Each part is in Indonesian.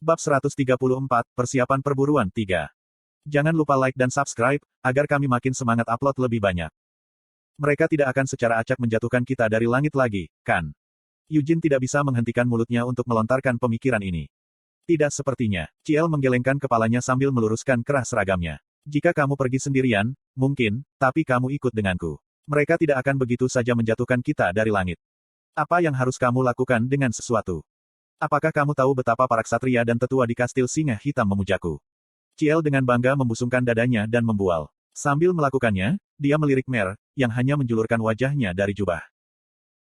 Bab 134, Persiapan Perburuan 3. Jangan lupa like dan subscribe, agar kami makin semangat upload lebih banyak. Mereka tidak akan secara acak menjatuhkan kita dari langit lagi, kan? Eugene tidak bisa menghentikan mulutnya untuk melontarkan pemikiran ini. Tidak sepertinya. Ciel menggelengkan kepalanya sambil meluruskan kerah seragamnya. Jika kamu pergi sendirian, mungkin, tapi kamu ikut denganku. Mereka tidak akan begitu saja menjatuhkan kita dari langit. Apa yang harus kamu lakukan dengan sesuatu? Apakah kamu tahu betapa para ksatria dan tetua di kastil singa hitam memujaku? Ciel dengan bangga membusungkan dadanya dan membual. Sambil melakukannya, dia melirik Mer, yang hanya menjulurkan wajahnya dari jubah.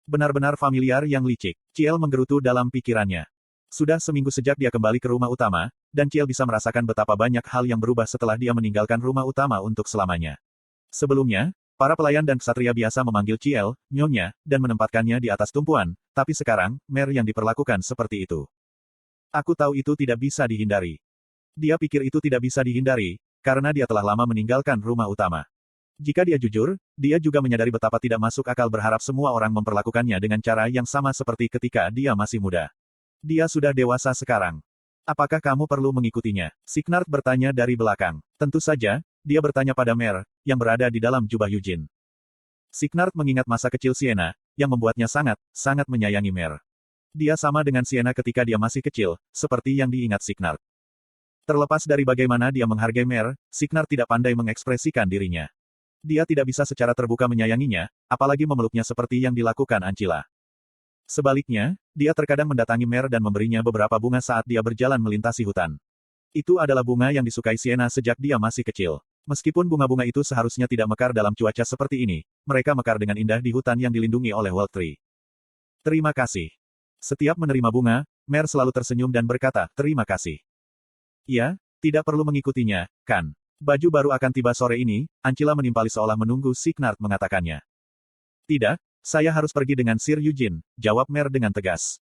Benar-benar familiar yang licik. Ciel menggerutu dalam pikirannya. Sudah seminggu sejak dia kembali ke rumah utama, dan Ciel bisa merasakan betapa banyak hal yang berubah setelah dia meninggalkan rumah utama untuk selamanya. Sebelumnya, para pelayan dan ksatria biasa memanggil Ciel, Nyonya, dan menempatkannya di atas tumpuan, tapi sekarang, Mer yang diperlakukan seperti itu. Aku tahu itu tidak bisa dihindari. Dia pikir itu tidak bisa dihindari, karena dia telah lama meninggalkan rumah utama. Jika dia jujur, dia juga menyadari betapa tidak masuk akal berharap semua orang memperlakukannya dengan cara yang sama seperti ketika dia masih muda. Dia sudah dewasa sekarang. Apakah kamu perlu mengikutinya? Signard bertanya dari belakang. Tentu saja, dia bertanya pada Mer, yang berada di dalam jubah Eugene. Signard mengingat masa kecil Sienna, yang membuatnya sangat menyayangi Mer. Dia sama dengan Sienna ketika dia masih kecil, seperti yang diingat Signard. Terlepas dari bagaimana dia menghargai Mer, Signard tidak pandai mengekspresikan dirinya. Dia tidak bisa secara terbuka menyayanginya, apalagi memeluknya seperti yang dilakukan Ancila. Sebaliknya, dia terkadang mendatangi Mer dan memberinya beberapa bunga saat dia berjalan melintasi hutan. Itu adalah bunga yang disukai Sienna sejak dia masih kecil. Meskipun bunga-bunga itu seharusnya tidak mekar dalam cuaca seperti ini, mereka mekar dengan indah di hutan yang dilindungi oleh Wild Tree. Terima kasih. Setiap menerima bunga, Mer selalu tersenyum dan berkata, terima kasih. Ya, tidak perlu mengikutinya, kan? Baju baru akan tiba sore ini, Ancila menimpali seolah menunggu Signard mengatakannya. Tidak, saya harus pergi dengan Sir Eugene, jawab Mer dengan tegas.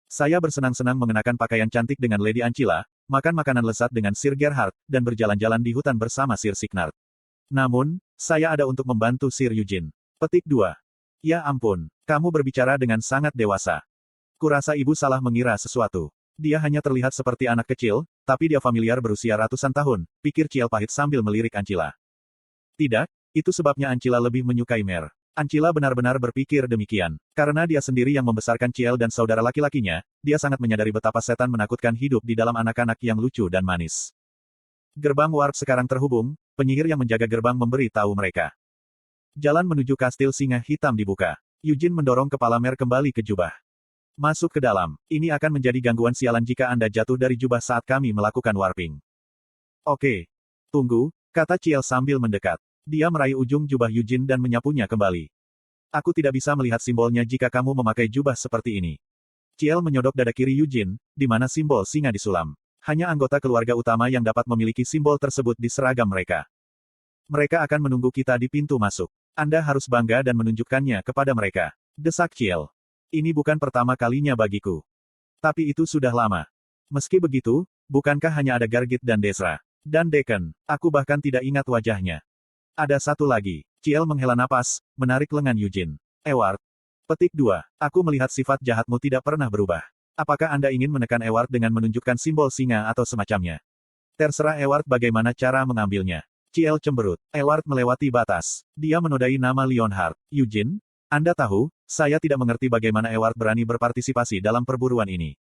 Saya bersenang-senang mengenakan pakaian cantik dengan Lady Ancila, makan makanan lezat dengan Sir Gerhard, dan berjalan-jalan di hutan bersama Sir Signard. Namun, saya ada untuk membantu Sir Eugene. Petik 2. Ya ampun, kamu berbicara dengan sangat dewasa. Kurasa ibu salah mengira sesuatu. Dia hanya terlihat seperti anak kecil, tapi dia familiar berusia ratusan tahun, pikir Ciel pahit sambil melirik Ancila. Tidak, itu sebabnya Ancila lebih menyukai Mer. Ancila benar-benar berpikir demikian. Karena dia sendiri yang membesarkan Ciel dan saudara laki-lakinya, dia sangat menyadari betapa setan menakutkan hidup di dalam anak-anak yang lucu dan manis. Gerbang warp sekarang terhubung, penyihir yang menjaga gerbang memberi tahu mereka. Jalan menuju kastil singa hitam dibuka. Eugene mendorong kepala Mer kembali ke jubah. Masuk ke dalam. Ini akan menjadi gangguan sialan jika Anda jatuh dari jubah saat kami melakukan warping. Oke. Tunggu, kata Ciel sambil mendekat. Dia meraih ujung jubah Eugene dan menyapunya kembali. Aku tidak bisa melihat simbolnya jika kamu memakai jubah seperti ini. Ciel menyodok dada kiri Eugene, di mana simbol singa disulam. Hanya anggota keluarga utama yang dapat memiliki simbol tersebut di seragam mereka. Mereka akan menunggu kita di pintu masuk. Anda harus bangga dan menunjukkannya kepada mereka. Desak Ciel. Ini bukan pertama kalinya bagiku. Tapi itu sudah lama. Meski begitu, bukankah hanya ada Gargit dan Desra? Dan Deacon, aku bahkan tidak ingat wajahnya. Ada satu lagi. Ciel menghela napas, menarik lengan Eugene. Eward. Petik 2. Aku melihat sifat jahatmu tidak pernah berubah. Apakah Anda ingin menekan Eward dengan menunjukkan simbol singa atau semacamnya? Terserah Eward bagaimana cara mengambilnya. Ciel cemberut. Eward melewati batas. Dia menodai nama Leonhard. Eugene? Anda tahu, saya tidak mengerti bagaimana Eward berani berpartisipasi dalam perburuan ini.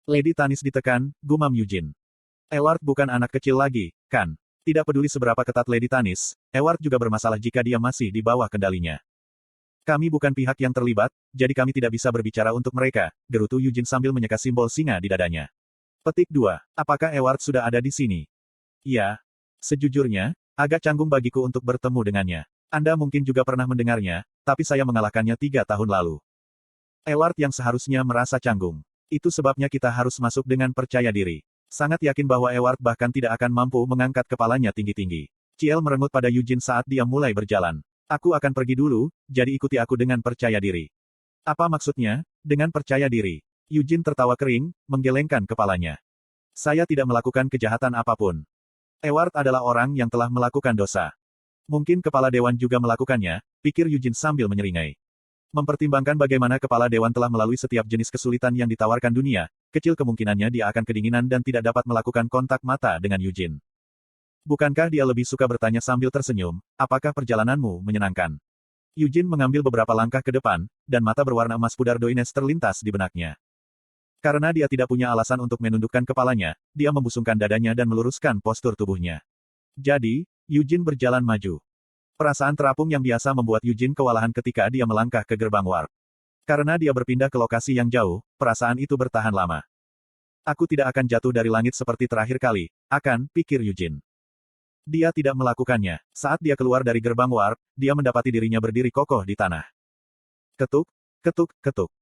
Lady Tanis ditekan, gumam Eugene. Eward bukan anak kecil lagi, kan? Tidak peduli seberapa ketat Lady Tanis, Eward juga bermasalah jika dia masih di bawah kendalinya. Kami bukan pihak yang terlibat, jadi kami tidak bisa berbicara untuk mereka, gerutu Eugene sambil menyeka simbol singa di dadanya. Petik 2. Apakah Eward sudah ada di sini? Ya. Sejujurnya, agak canggung bagiku untuk bertemu dengannya. Anda mungkin juga pernah mendengarnya, tapi saya mengalahkannya 3 tahun lalu. Eward yang seharusnya merasa canggung. Itu sebabnya kita harus masuk dengan percaya diri. Sangat yakin bahwa Eward bahkan tidak akan mampu mengangkat kepalanya tinggi-tinggi. Ciel merengut pada Eugene saat dia mulai berjalan. Aku akan pergi dulu, jadi ikuti aku dengan percaya diri. Apa maksudnya, dengan percaya diri? Eugene tertawa kering, menggelengkan kepalanya. Saya tidak melakukan kejahatan apapun. Eward adalah orang yang telah melakukan dosa. Mungkin kepala dewan juga melakukannya, pikir Eugene sambil menyeringai. Mempertimbangkan bagaimana kepala dewan telah melalui setiap jenis kesulitan yang ditawarkan dunia, kecil kemungkinannya dia akan kedinginan dan tidak dapat melakukan kontak mata dengan Eugene. Bukankah dia lebih suka bertanya sambil tersenyum, apakah perjalananmu menyenangkan? Eugene mengambil beberapa langkah ke depan, dan mata berwarna emas pudar Doines terlintas di benaknya. Karena dia tidak punya alasan untuk menundukkan kepalanya, dia membusungkan dadanya dan meluruskan postur tubuhnya. Jadi, Eugene berjalan maju. Perasaan terapung yang biasa membuat Eugene kewalahan ketika dia melangkah ke gerbang warp. Karena dia berpindah ke lokasi yang jauh, perasaan itu bertahan lama. Aku tidak akan jatuh dari langit seperti terakhir kali, pikir Eugene. Dia tidak melakukannya. Saat dia keluar dari gerbang warp, dia mendapati dirinya berdiri kokoh di tanah. Ketuk, ketuk, ketuk.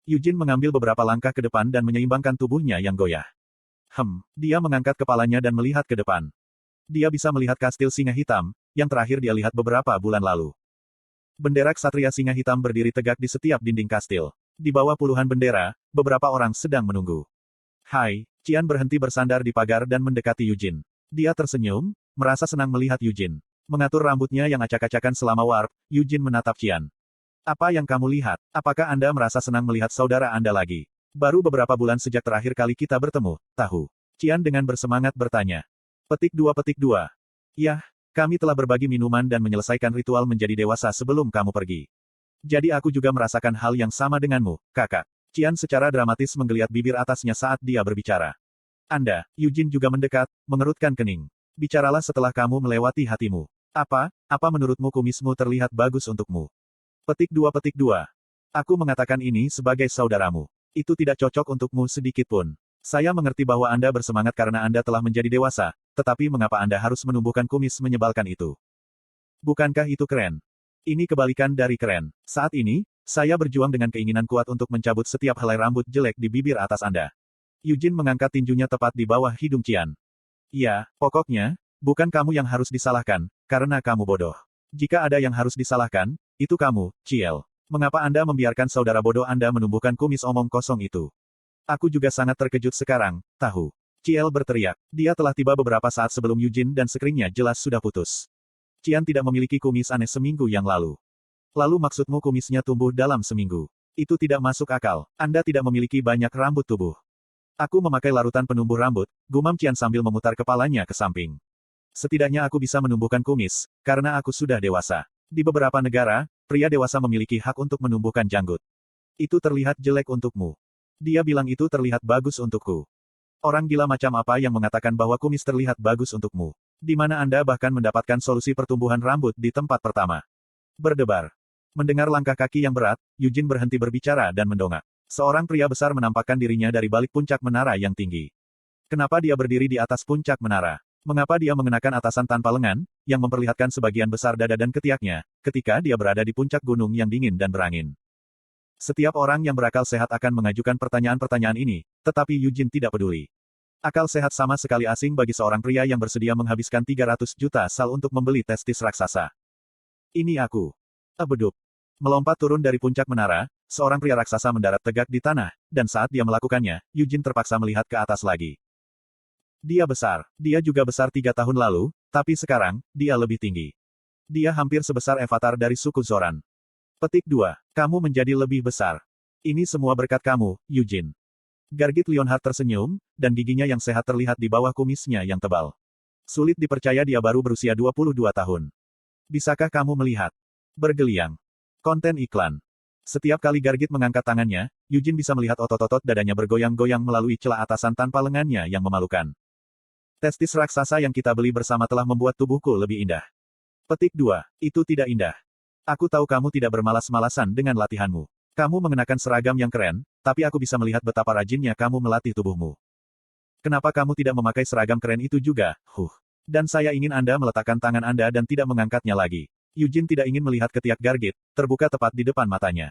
Eugene mengambil beberapa langkah ke depan dan menyeimbangkan tubuhnya yang goyah. Dia mengangkat kepalanya dan melihat ke depan. Dia bisa melihat kastil singa hitam, yang terakhir dia lihat beberapa bulan lalu. Bendera Ksatria Singa Hitam berdiri tegak di setiap dinding kastil. Di bawah puluhan bendera, beberapa orang sedang menunggu. Hai, Qian berhenti bersandar di pagar dan mendekati Eugene. Dia tersenyum, merasa senang melihat Eugene. Mengatur rambutnya yang acak-acakan selama warp, Eugene menatap Qian. Apa yang kamu lihat? Apakah Anda merasa senang melihat saudara Anda lagi? Baru beberapa bulan sejak terakhir kali kita bertemu, tahu. Qian dengan bersemangat bertanya. Petik 2. Yah, kami telah berbagi minuman dan menyelesaikan ritual menjadi dewasa sebelum kamu pergi. Jadi aku juga merasakan hal yang sama denganmu, kakak. Qian secara dramatis menggeliat bibir atasnya saat dia berbicara. Anda, Eugene juga mendekat, mengerutkan kening. Bicaralah setelah kamu melewati hatimu. Apa menurutmu kumismu terlihat bagus untukmu? Petik 2. Aku mengatakan ini sebagai saudaramu. Itu tidak cocok untukmu sedikit pun. Saya mengerti bahwa Anda bersemangat karena Anda telah menjadi dewasa, tetapi mengapa Anda harus menumbuhkan kumis menyebalkan itu? Bukankah itu keren? Ini kebalikan dari keren. Saat ini, saya berjuang dengan keinginan kuat untuk mencabut setiap helai rambut jelek di bibir atas Anda. Eugene mengangkat tinjunya tepat di bawah hidung Qian. Ya, pokoknya, bukan kamu yang harus disalahkan, karena kamu bodoh. Jika ada yang harus disalahkan, itu kamu, Ciel. Mengapa Anda membiarkan saudara bodoh Anda menumbuhkan kumis omong kosong itu? Aku juga sangat terkejut sekarang, tahu. Ciel berteriak. Dia telah tiba beberapa saat sebelum Eugene dan sekeringnya jelas sudah putus. Qian tidak memiliki kumis aneh seminggu yang lalu. Lalu maksudmu kumisnya tumbuh dalam seminggu? Itu tidak masuk akal. Anda tidak memiliki banyak rambut tubuh. Aku memakai larutan penumbuh rambut, gumam Qian sambil memutar kepalanya ke samping. Setidaknya aku bisa menumbuhkan kumis, karena aku sudah dewasa. Di beberapa negara, pria dewasa memiliki hak untuk menumbuhkan janggut. Itu terlihat jelek untukmu. Dia bilang itu terlihat bagus untukku. Orang gila macam apa yang mengatakan bahwa kumis terlihat bagus untukmu? Di mana Anda bahkan mendapatkan solusi pertumbuhan rambut di tempat pertama? Berdebar. Mendengar langkah kaki yang berat, Eugene berhenti berbicara dan mendongak. Seorang pria besar menampakkan dirinya dari balik puncak menara yang tinggi. Kenapa dia berdiri di atas puncak menara? Mengapa dia mengenakan atasan tanpa lengan, yang memperlihatkan sebagian besar dada dan ketiaknya, ketika dia berada di puncak gunung yang dingin dan berangin? Setiap orang yang berakal sehat akan mengajukan pertanyaan-pertanyaan ini, tetapi Eugene tidak peduli. Akal sehat sama sekali asing bagi seorang pria yang bersedia menghabiskan 300 juta sal untuk membeli testis raksasa. Ini aku. Bedup. Melompat turun dari puncak menara, seorang pria raksasa mendarat tegak di tanah, dan saat dia melakukannya, Eugene terpaksa melihat ke atas lagi. Dia besar. Dia juga besar 3 tahun lalu, tapi sekarang, dia lebih tinggi. Dia hampir sebesar avatar dari suku Zoran. Petik 2. Kamu menjadi lebih besar. Ini semua berkat kamu, Eugene. Gargit Lionheart tersenyum, dan giginya yang sehat terlihat di bawah kumisnya yang tebal. Sulit dipercaya dia baru berusia 22 tahun. Bisakah kamu melihat? Bergeliang. Konten iklan. Setiap kali Gargit mengangkat tangannya, Eugene bisa melihat otot-otot dadanya bergoyang-goyang melalui celah atasan tanpa lengannya yang memalukan. Testis raksasa yang kita beli bersama telah membuat tubuhku lebih indah. Petik 2. Itu tidak indah. Aku tahu kamu tidak bermalas-malasan dengan latihanmu. Kamu mengenakan seragam yang keren, tapi aku bisa melihat betapa rajinnya kamu melatih tubuhmu. Kenapa kamu tidak memakai seragam keren itu juga? Dan saya ingin Anda meletakkan tangan Anda dan tidak mengangkatnya lagi. Eugene tidak ingin melihat ketiak Gargit, terbuka tepat di depan matanya.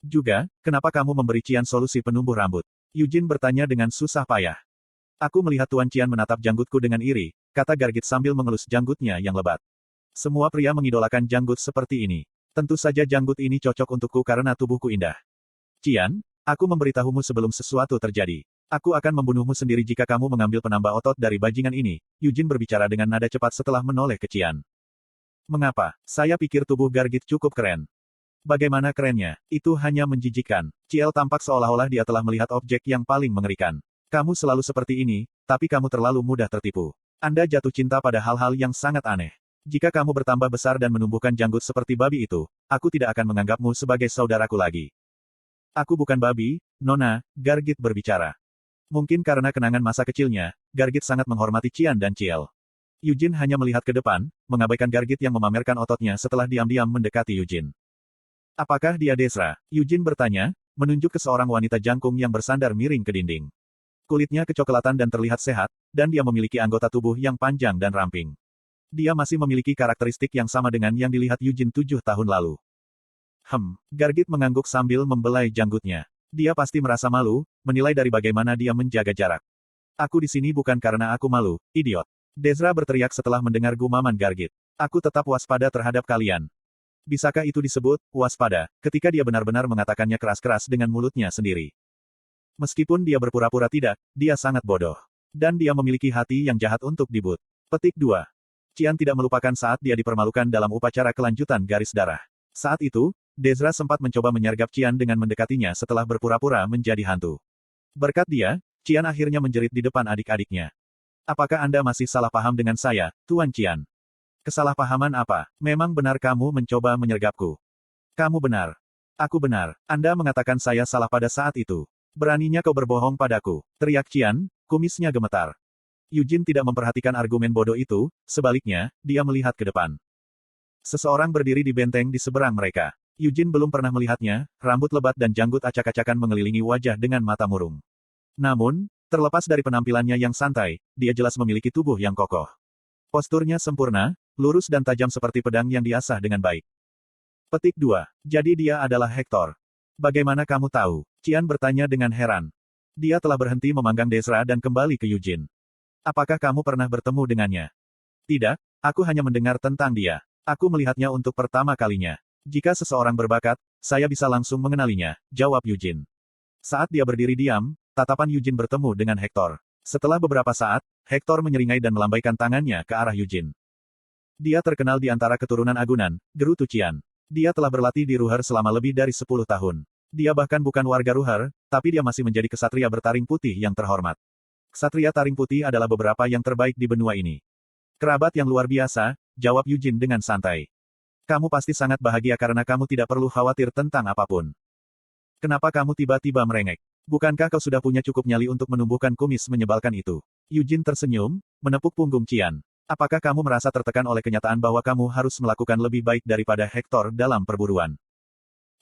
Juga, kenapa kamu memberi Qian solusi penumbuh rambut? Eugene bertanya dengan susah payah. Aku melihat Tuan Qian menatap janggutku dengan iri, kata Gargit sambil mengelus janggutnya yang lebat. Semua pria mengidolakan janggut seperti ini. Tentu saja janggut ini cocok untukku karena tubuhku indah. Qian, aku memberitahumu sebelum sesuatu terjadi. Aku akan membunuhmu sendiri jika kamu mengambil penambah otot dari bajingan ini, Eugene berbicara dengan nada cepat setelah menoleh ke Qian. Mengapa? Saya pikir tubuh Gargit cukup keren. Bagaimana kerennya, itu hanya menjijikkan. Ciel tampak seolah-olah dia telah melihat objek yang paling mengerikan. Kamu selalu seperti ini, tapi kamu terlalu mudah tertipu. Anda jatuh cinta pada hal-hal yang sangat aneh. Jika kamu bertambah besar dan menumbuhkan janggut seperti babi itu, aku tidak akan menganggapmu sebagai saudaraku lagi. Aku bukan babi, Nona, Gargit berbicara. Mungkin karena kenangan masa kecilnya, Gargit sangat menghormati Qian dan Ciel. Eugene hanya melihat ke depan, mengabaikan Gargit yang memamerkan ototnya setelah diam-diam mendekati Eugene. Apakah dia Desra? Eugene bertanya, menunjuk ke seorang wanita jangkung yang bersandar miring ke dinding. Kulitnya kecoklatan dan terlihat sehat, dan dia memiliki anggota tubuh yang panjang dan ramping. Dia masih memiliki karakteristik yang sama dengan yang dilihat Eugene 7 tahun lalu. Gargit mengangguk sambil membelai janggutnya. Dia pasti merasa malu, menilai dari bagaimana dia menjaga jarak. Aku di sini bukan karena aku malu, idiot. Desra berteriak setelah mendengar gumaman Gargit. Aku tetap waspada terhadap kalian. Bisakah itu disebut waspada, ketika dia benar-benar mengatakannya keras-keras dengan mulutnya sendiri? Meskipun dia berpura-pura tidak, dia sangat bodoh. Dan dia memiliki hati yang jahat untuk dibut. Petik 2. Qian tidak melupakan saat dia dipermalukan dalam upacara kelanjutan garis darah. Saat itu, Desra sempat mencoba menyergap Qian dengan mendekatinya setelah berpura-pura menjadi hantu. Berkat dia, Qian akhirnya menjerit di depan adik-adiknya. Apakah Anda masih salah paham dengan saya, Tuan Qian? Kesalahpahaman apa? Memang benar kamu mencoba menyergapku. Kamu benar. Aku benar. Anda mengatakan saya salah pada saat itu. Beraninya kau berbohong padaku, teriak Qian, kumisnya gemetar. Eugene tidak memperhatikan argumen bodoh itu, sebaliknya, dia melihat ke depan. Seseorang berdiri di benteng di seberang mereka. Eugene belum pernah melihatnya, rambut lebat dan janggut acak-acakan mengelilingi wajah dengan mata murung. Namun, terlepas dari penampilannya yang santai, dia jelas memiliki tubuh yang kokoh. Posturnya sempurna, lurus dan tajam seperti pedang yang diasah dengan baik. Petik 2. Jadi dia adalah Hector. Bagaimana kamu tahu? Qian bertanya dengan heran. Dia telah berhenti memanggang Desra dan kembali ke Eugene. Apakah kamu pernah bertemu dengannya? Tidak, aku hanya mendengar tentang dia. Aku melihatnya untuk pertama kalinya. Jika seseorang berbakat, saya bisa langsung mengenalinya, jawab Eugene. Saat dia berdiri diam, tatapan Eugene bertemu dengan Hector. Setelah beberapa saat, Hector menyeringai dan melambaikan tangannya ke arah Eugene. Dia terkenal di antara keturunan agunan, gerutu Qian. Dia telah berlatih di Ruher selama lebih dari 10 tahun. Dia bahkan bukan warga Ruher, tapi dia masih menjadi kesatria bertaring putih yang terhormat. Kesatria taring putih adalah beberapa yang terbaik di benua ini. Kerabat yang luar biasa, jawab Eugene dengan santai. Kamu pasti sangat bahagia karena kamu tidak perlu khawatir tentang apapun. Kenapa kamu tiba-tiba merengek? Bukankah kau sudah punya cukup nyali untuk menumbuhkan kumis menyebalkan itu? Eugene tersenyum, menepuk punggung Qian. Apakah kamu merasa tertekan oleh kenyataan bahwa kamu harus melakukan lebih baik daripada Hector dalam perburuan?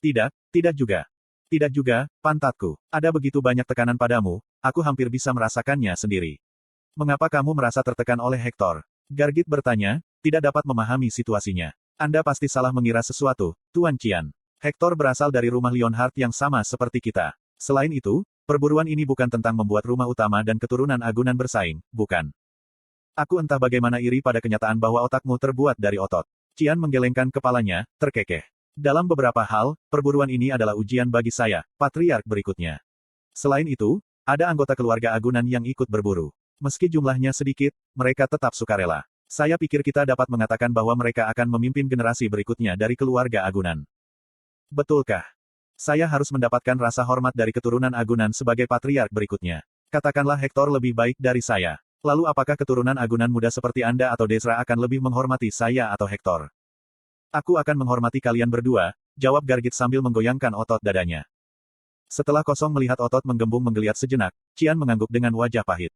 Tidak, tidak juga. Tidak juga, pantatku. Ada begitu banyak tekanan padamu, aku hampir bisa merasakannya sendiri. Mengapa kamu merasa tertekan oleh Hector? Gargit bertanya, tidak dapat memahami situasinya. Anda pasti salah mengira sesuatu, Tuan Qian. Hector berasal dari rumah Leonhardt yang sama seperti kita. Selain itu, perburuan ini bukan tentang membuat rumah utama dan keturunan agunan bersaing, bukan. Aku entah bagaimana iri pada kenyataan bahwa otakmu terbuat dari otot. Qian menggelengkan kepalanya, terkekeh. Dalam beberapa hal, perburuan ini adalah ujian bagi saya, patriark berikutnya. Selain itu, ada anggota keluarga agunan yang ikut berburu. Meski jumlahnya sedikit, mereka tetap sukarela. Saya pikir kita dapat mengatakan bahwa mereka akan memimpin generasi berikutnya dari keluarga agunan. Betulkah? Saya harus mendapatkan rasa hormat dari keturunan agunan sebagai patriark berikutnya. Katakanlah Hector lebih baik dari saya. Lalu apakah keturunan agunan muda seperti Anda atau Desra akan lebih menghormati saya atau Hector? Aku akan menghormati kalian berdua, jawab Gargit sambil menggoyangkan otot dadanya. Setelah kosong melihat otot menggembung menggeliat sejenak, Qian mengangguk dengan wajah pahit.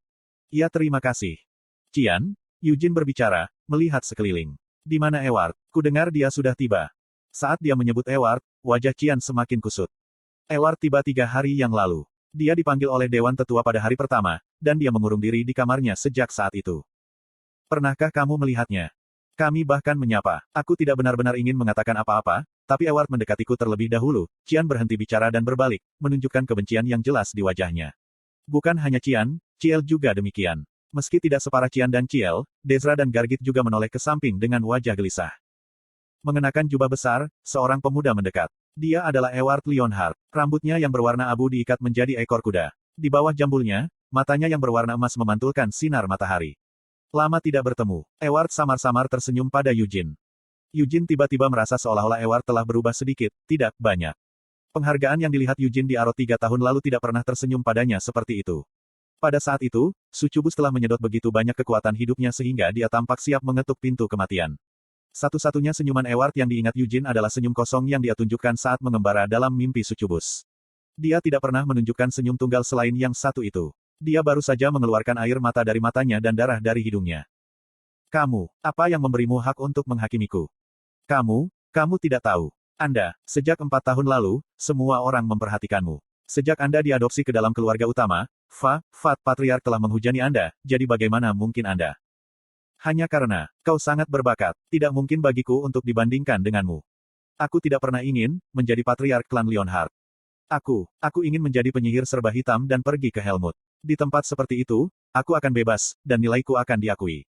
Ya terima kasih. Qian, Eugene berbicara, melihat sekeliling. Di mana Ewart? Kudengar dia sudah tiba. Saat dia menyebut Ewart, wajah Qian semakin kusut. Ewart tiba 3 hari yang lalu. Dia dipanggil oleh Dewan Tetua pada hari pertama, dan dia mengurung diri di kamarnya sejak saat itu. Pernahkah kamu melihatnya? Kami bahkan menyapa. Aku tidak benar-benar ingin mengatakan apa-apa, tapi Ewart mendekatiku terlebih dahulu. Qian berhenti bicara dan berbalik, menunjukkan kebencian yang jelas di wajahnya. Bukan hanya Qian, Ciel juga demikian. Meski tidak separah Qian dan Ciel, Desra dan Gargit juga menoleh ke samping dengan wajah gelisah. Mengenakan jubah besar, seorang pemuda mendekat. Dia adalah Ewart Leonhardt. Rambutnya yang berwarna abu diikat menjadi ekor kuda. Di bawah jambulnya, matanya yang berwarna emas memantulkan sinar matahari. Lama tidak bertemu, Ewart samar-samar tersenyum pada Eugene. Eugene tiba-tiba merasa seolah-olah Eward telah berubah sedikit, tidak banyak. Penghargaan yang dilihat Eugene di Arrow 3 tahun lalu tidak pernah tersenyum padanya seperti itu. Pada saat itu, Sucubus telah menyedot begitu banyak kekuatan hidupnya sehingga dia tampak siap mengetuk pintu kematian. Satu-satunya senyuman Eward yang diingat Eugene adalah senyum kosong yang dia tunjukkan saat mengembara dalam mimpi Sucubus. Dia tidak pernah menunjukkan senyum tunggal selain yang satu itu. Dia baru saja mengeluarkan air mata dari matanya dan darah dari hidungnya. Kamu, apa yang memberimu hak untuk menghakimiku? Kamu tidak tahu. Anda, sejak 4 tahun lalu, semua orang memperhatikanmu. Sejak Anda diadopsi ke dalam keluarga utama, Fat Patriark telah menghujani Anda, jadi bagaimana mungkin Anda? Hanya karena, kau sangat berbakat, tidak mungkin bagiku untuk dibandingkan denganmu. Aku tidak pernah ingin, menjadi Patriark klan Leonhardt. Aku ingin menjadi penyihir serba hitam dan pergi ke Helmut. Di tempat seperti itu, aku akan bebas, dan nilaiku akan diakui.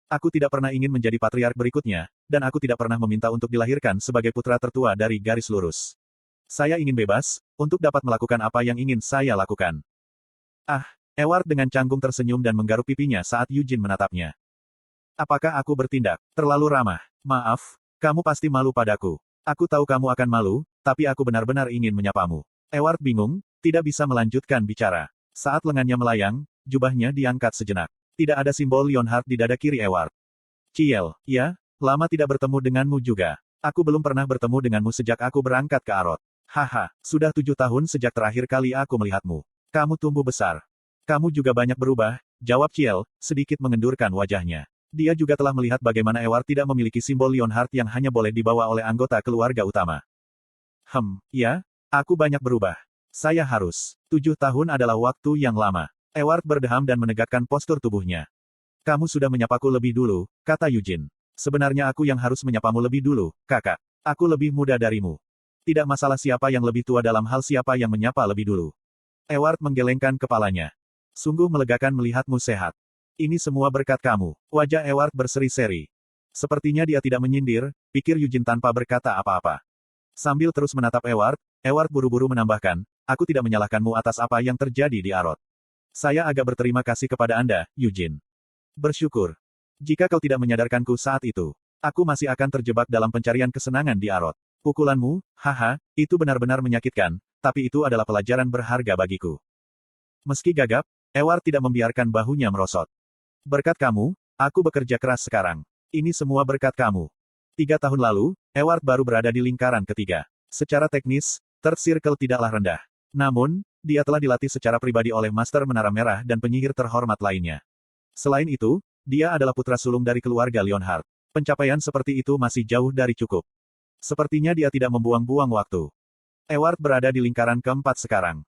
Aku tidak pernah ingin menjadi patriark berikutnya, dan aku tidak pernah meminta untuk dilahirkan sebagai putra tertua dari garis lurus. Saya ingin bebas, untuk dapat melakukan apa yang ingin saya lakukan. Eward dengan canggung tersenyum dan menggaruk pipinya saat Eugene menatapnya. Apakah aku bertindak terlalu ramah? Maaf, kamu pasti malu padaku. Aku tahu kamu akan malu, tapi aku benar-benar ingin menyapamu. Eward bingung, tidak bisa melanjutkan bicara. Saat lengannya melayang, jubahnya diangkat sejenak. Tidak ada simbol Leonhardt di dada kiri Eward. Ciel, ya, lama tidak bertemu denganmu juga. Aku belum pernah bertemu denganmu sejak aku berangkat ke Arrow. Haha, sudah 7 tahun sejak terakhir kali aku melihatmu. Kamu tumbuh besar. Kamu juga banyak berubah, jawab Ciel, sedikit mengendurkan wajahnya. Dia juga telah melihat bagaimana Eward tidak memiliki simbol Leonhardt yang hanya boleh dibawa oleh anggota keluarga utama. Ya, aku banyak berubah. Saya harus. 7 tahun adalah waktu yang lama. Eward berdeham dan menegakkan postur tubuhnya. Kamu sudah menyapaku lebih dulu, kata Eugene. Sebenarnya aku yang harus menyapamu lebih dulu, kakak. Aku lebih muda darimu. Tidak masalah siapa yang lebih tua dalam hal siapa yang menyapa lebih dulu. Eward menggelengkan kepalanya. Sungguh melegakan melihatmu sehat. Ini semua berkat kamu. Wajah Eward berseri-seri. Sepertinya dia tidak menyindir, pikir Eugene tanpa berkata apa-apa. Sambil terus menatap Eward buru-buru menambahkan, aku tidak menyalahkanmu atas apa yang terjadi di Arrow. Saya agak berterima kasih kepada Anda, Eugene. Bersyukur. Jika kau tidak menyadarkanku saat itu, aku masih akan terjebak dalam pencarian kesenangan di Arrow. Pukulanmu, itu benar-benar menyakitkan, tapi itu adalah pelajaran berharga bagiku. Meski gagap, Eward tidak membiarkan bahunya merosot. Berkat kamu, aku bekerja keras sekarang. Ini semua berkat kamu. 3 tahun lalu, Eward baru berada di lingkaran ketiga. Secara teknis, Third Circle tidaklah rendah. Namun, dia telah dilatih secara pribadi oleh Master Menara Merah dan penyihir terhormat lainnya. Selain itu, dia adalah putra sulung dari keluarga Leonhardt. Pencapaian seperti itu masih jauh dari cukup. Sepertinya dia tidak membuang-buang waktu. Eward berada di lingkaran keempat sekarang.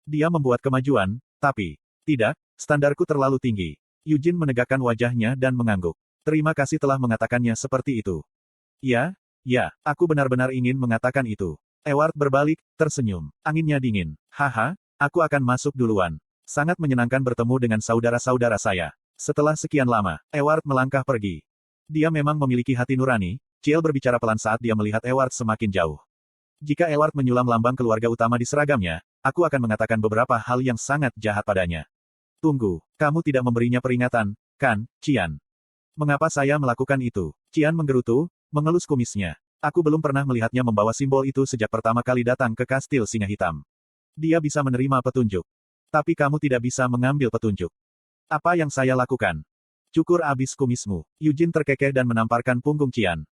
Dia membuat kemajuan, tapi tidak, standarku terlalu tinggi. Eugene menegakkan wajahnya dan mengangguk. Terima kasih telah mengatakannya seperti itu. Ya, aku benar-benar ingin mengatakan itu. Eward berbalik, tersenyum. Anginnya dingin. Aku akan masuk duluan. Sangat menyenangkan bertemu dengan saudara-saudara saya. Setelah sekian lama, Eward melangkah pergi. Dia memang memiliki hati nurani, Ciel berbicara pelan saat dia melihat Eward semakin jauh. Jika Eward menyulam lambang keluarga utama di seragamnya, aku akan mengatakan beberapa hal yang sangat jahat padanya. Tunggu, kamu tidak memberinya peringatan, kan, Cian? Mengapa saya melakukan itu? Cian menggerutu, mengelus kumisnya. Aku belum pernah melihatnya membawa simbol itu sejak pertama kali datang ke Kastil Singa Hitam. Dia bisa menerima petunjuk. Tapi kamu tidak bisa mengambil petunjuk. Apa yang saya lakukan? Cukur abis kumismu. Eugene terkekeh dan menamparkan punggung Cian.